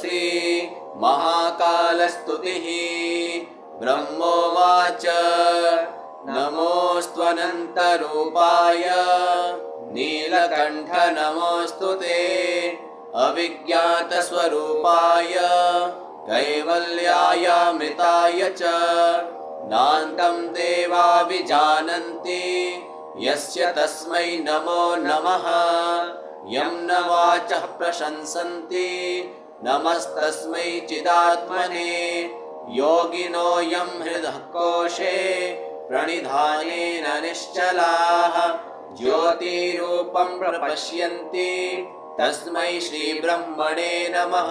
श्री महाकालस्तुतिः। ब्रह्मोवाच नमोऽस्त्वनन्तरूपाय नीलकण्ठ नमोऽस्तु ते अविज्ञातस्वरूपाय कैवल्यायामृताय च नान्तं देवा विजानन्ति यस्य तस्मै नमो नमः। यं न वाचः प्रशंसन्ति नमस्तस्मै चिदात्मने योगिनो यं हृदः कोशे प्रणिधानेन निश्चलाः ज्योतिरूपं प्रपश्यन्ति तस्मै श्रीब्रह्मणे नमः।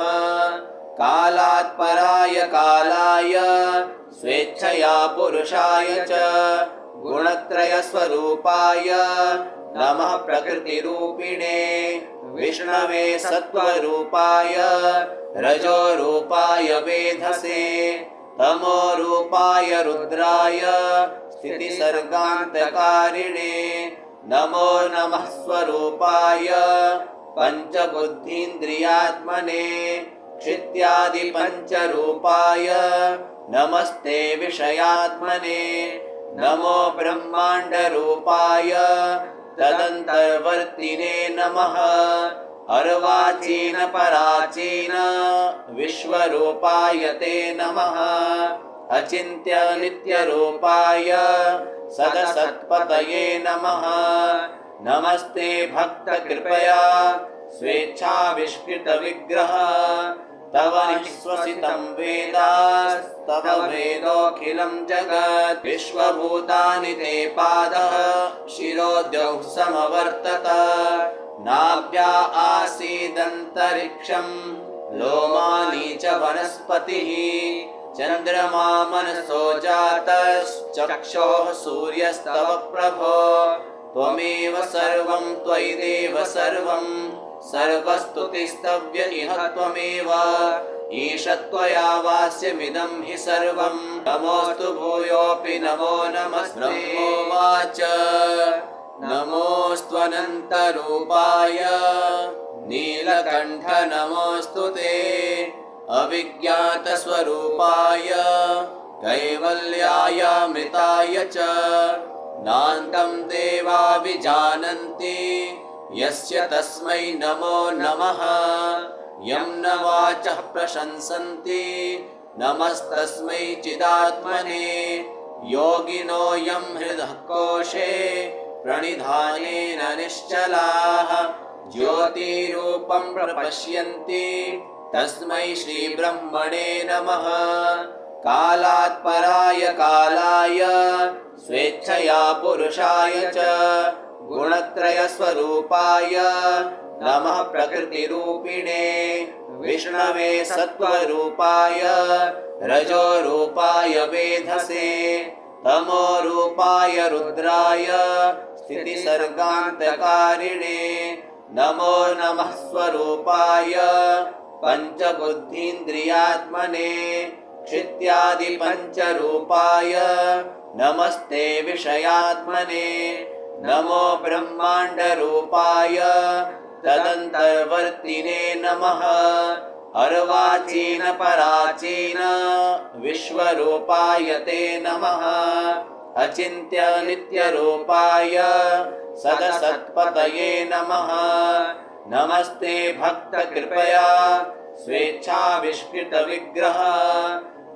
कालात् पराय कालाय स्वेच्छया पुरुषाय च गुणत्रयस्वरूपाय नमः प्रकृतिरूपिणे विष्णवे सत्त्वरूपाय रजोरूपाय वेधसे तमोरूपाय रुद्राय स्थितिसर्गान्तकारिणे नमो नमः स्वरूपाय पञ्चबुद्धीन्द्रियात्मने क्षित्यादिपञ्चरूपाय नमस्ते विषयात्मने नमो ब्रह्माण्डरूपाय तदन्तर्वर्तिने नमः। अर्वाचीन पराचीन विश्वरूपाय ते नमः। अचिन्त्य नित्यरूपाय सदसत्पतये नमः। नमस्ते भक्तकृपया स्वेच्छाविष्कृतविग्रह तव निःश्वसितं वेदास्तव वेदोऽखिलं जगत् विश्वभूतानि ते पादः शिरोद्यौः समवर्तत नाभ्या आसीदन्तरिक्षं लोमानि च वनस्पतिः चन्द्रमा मनसो जातश्चक्षोः सूर्यस्तव प्रभो त्वमेव सर्वं त्वयि देव सर्वं सर्वस्तुतिस्तव्य इह त्वमेव ईशत्वया वास्यमिदं हि सर्वं नमोऽस्तु भूयोऽपि नमो नमस्ते। ब्रह्मोवाच नमोऽस्त्वनन्तरूपाय नीलकण्ठ नमोऽस्तु ते अविज्ञातस्वरूपाय कैवल्यायामृताय च नान्तं देवा विजानन्ति यस्य तस्मै नमो नमः। यं न वाचः प्रशंसन्ति नमस्तस्मै चिदात्मने योगिनो यं हृदः कोशे प्रणिधानेन निश्चलाः ज्योतिरूपं प्रपश्यन्ति तस्मै श्रीब्रह्मणे नमः। कालात् पराय कालाय स्वेच्छया पुरुषाय च गुणत्रयस्वरूपाय नमः प्रकृतिरूपिणे विष्णवे सत्त्वरूपाय रजोरूपाय वेधसे तमोरूपाय रुद्राय स्थितिसर्गान्तकारिणे नमो नमः स्वरूपाय पञ्चबुद्धीन्द्रियात्मने क्षित्यादिपञ्चरूपाय नमस्ते विषयात्मने नमो ब्रह्माण्डरूपाय तदन्तर्वर्तिने नमः। अर्वाचीन पराचीन विश्वरूपाय ते नमः। अचिन्त्य नित्यरूपाय सदसत्पतये नमः। नमस्ते भक्तकृपया स्वेच्छाविष्कृतविग्रह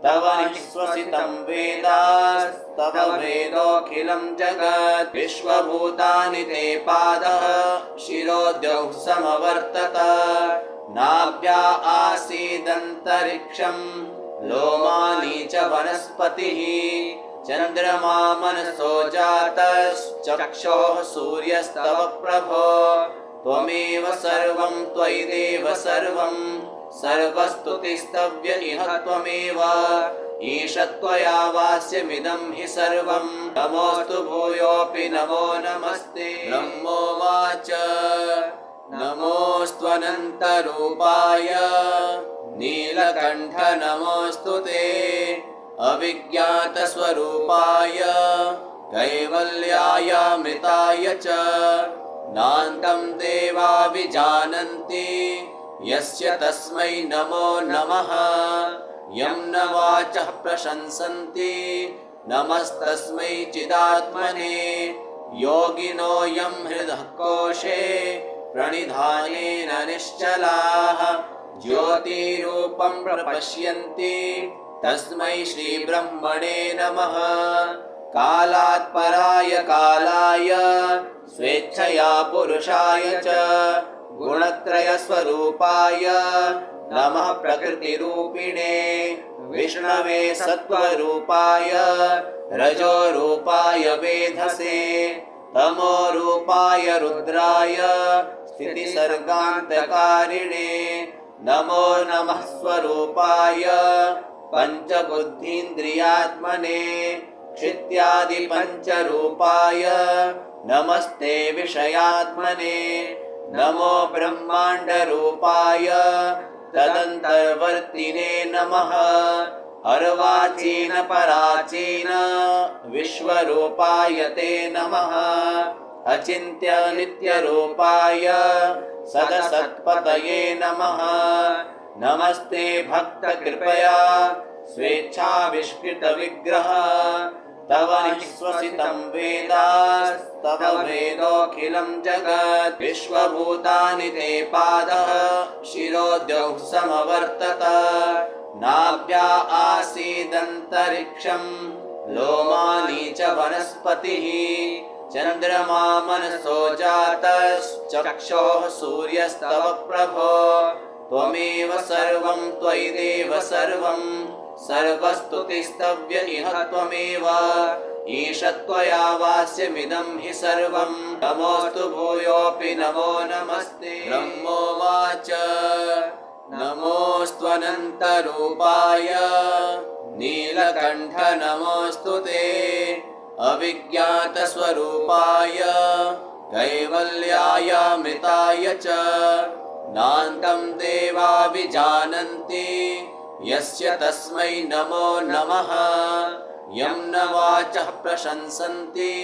तव निःश्वसितं वेदास्तव वेदोऽखिलं जगत् विश्वभूतानि ते पादः शिरोद्यौः समवर्तत नाभ्या आसीदन्तरिक्षं लोमानि च वनस्पतिः चन्द्रमा मनसो जातश्चक्षोः सूर्यस्तव प्रभो त्वमेव सर्वं त्वयि देव सर्वं सर्वस्तुतिस्तव्य इह त्वमेव ईशत्वया वास्यमिदं हि सर्वं नमोऽस्तु भूयोऽपि नमो नमस्ते। ब्रह्मोवाच नमोऽस्त्वनन्तरूपाय नीलकण्ठ नमोऽस्तु ते अविज्ञातस्वरूपाय कैवल्यायामृताय च नान्तं देवा विजानन्ति यस्य तस्मै नमो नमः। यं न वाचः प्रशंसन्ति नमस्तस्मै चिदात्मने। योगिनो यं हृदः कोशे प्रणिधानेन निश्चलाः। ज्योतिरूपं प्रपश्यन्ति तस्मै श्रीब्रह्मणे नमः। कालात् पराय कालाय स्वेच्छया पुरुषाय च गुणत्रयस्वरूपाय नमः प्रकृतिरूपिणे। विष्णवे सत्त्वरूपाय रजोरूपाय वेधसे तमोरूपाय रुद्राय स्थितिसर्गान्तकारिणे। नमो नमः स्वरूपाय पञ्चबुद्धीन्द्रियात्मने। क्षित्यादिपञ्चरूपाय नमस्ते विषयात्मने। नमो ब्रह्माण्डरूपाय तदन्तर्वर्तिने नमः। अर्वाचीन पराचीन विश्वरूपाय ते नमः। अचिन्त्य नित्यरूपाय सदसत्पतये नमः। नमस्ते भक्तकृपया स्वेच्छाविष्कृतविग्रह। तव निःश्वसितं वेदास्तव वेदोऽखिलं जगत्। विश्वभूतानि ते पादः शिरोद्यौः समवर्तत। नाभ्या आसीदन्तरिक्षं लोमानि च वनस्पतिः। चन्द्रमा मनसो जातश्चक्षोः सूर्यस्तव प्रभो। त्वमेव सर्वं त्वयि देव सर्वं सर्वस्तुतिस्तव्य इह त्वमेव। ईशत्वया वास्यमिदं हि सर्वं। नमोऽस्तु भूयोऽपि नमो नमस्ते। ब्रह्मोवाच नमोऽस्त्वनन्तरूपाय नीलकण्ठ नमोऽस्तु ते। अविज्ञातस्वरूपाय कैवल्यायामृताय च। नान्तं देवा विजानन्ति यस्य तस्मै नमो नमः। यं न वाचः प्रशंसन्ति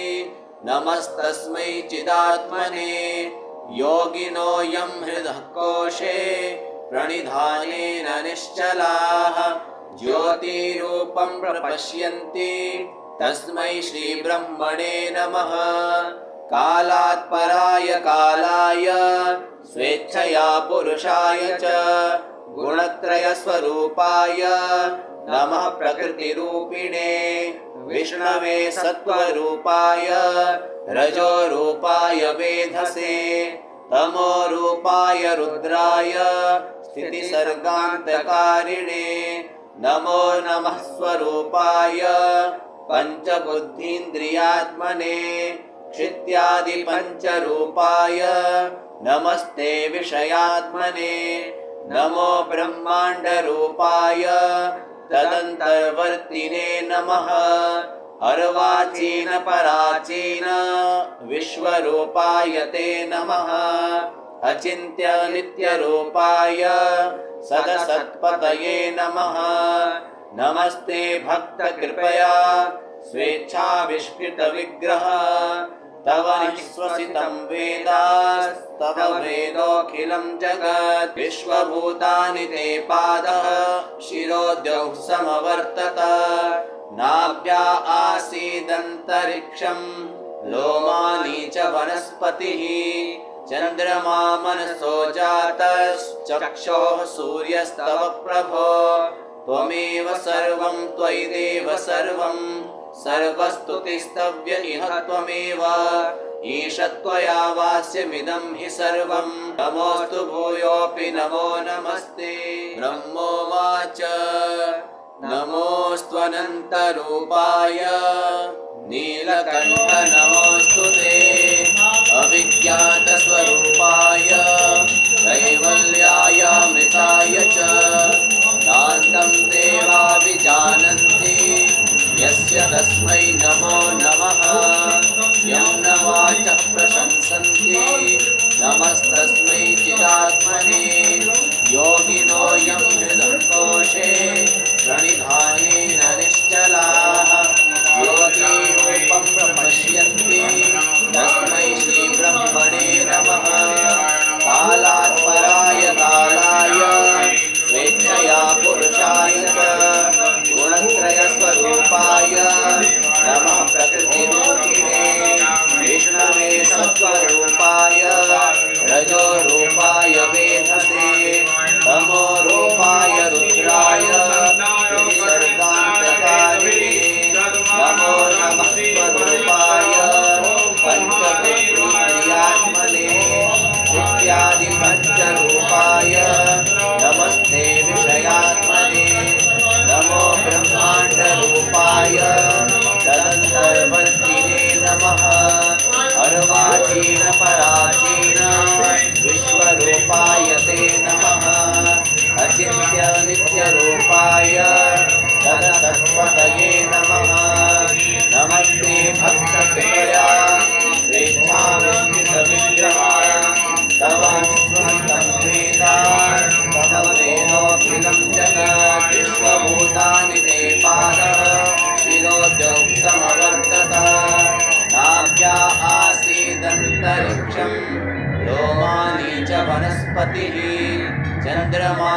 नमस्तस्मै चिदात्मने। योगिनो यं हृदः कोशे प्रणिधानेन निश्चलाः। ज्योतिरूपं प्रपश्यन्ति तस्मै श्रीब्रह्मणे नमः। कालात् पराय कालाय स्वेच्छया पुरुषाय च गुणत्रयस्वरूपाय नमः प्रकृतिरूपिणे। विष्णवे सत्त्वरूपाय रजोरूपाय वेधसे तमोरूपाय रुद्राय स्थितिसर्गान्तकारिणे। नमो नमः स्वरूपाय पञ्चबुद्धीन्द्रियात्मने। क्षित्यादिपञ्चरूपाय नमस्ते विषयात्मने। नमो ब्रह्माण्डरूपाय तदन्तर्वर्तिने नमः। अर्वाचीन पराचीन विश्वरूपाय ते नमः। अचिन्त्य नित्यरूपाय सदसत्पतये नमः। नमस्ते भक्तकृपया स्वेच्छाविष्कृतविग्रह। तव निःश्वसितं वेदास्तव वेदोऽखिलं जगत्। विश्वभूतानि ते पादः शिरोद्यौः समवर्तत। नाभ्या आसीदन्तरिक्षं लोमानि च वनस्पतिः। चन्द्रमा मनसो जातश्चक्षोः सूर्यस्तव प्रभो। त्वमेव सर्वं त्वयि देव सर्वं सर्वस्तुतिस्तव्य इह त्वमेव। ईशत्वया वास्यमिदं हि सर्वं। नमोऽस्तु भूयोऽपि नमो नमस्ते। ब्रह्मोवाच नमोऽस्त्वनन्तरूपाय नीलकण्ठ नमोऽस्तु ते। अविज्ञातस्वरूपाय कैवल्यायामृताय च। नान्तं देवा विजानन्ति यस्य तस्मै नमो नमः। यं न वाचः प्रशंसन्ति नमस्तस्मै चिदात्मने। योगिनो यं हृदः कोशे प्रणिधानेन निश्चलाः। ज्योतिरूपं प्रपश्यन्ति तस्मै श्रीब्रह्मणे नमः। वृक्षं लोमानि च वनस्पतिः चन्द्रमा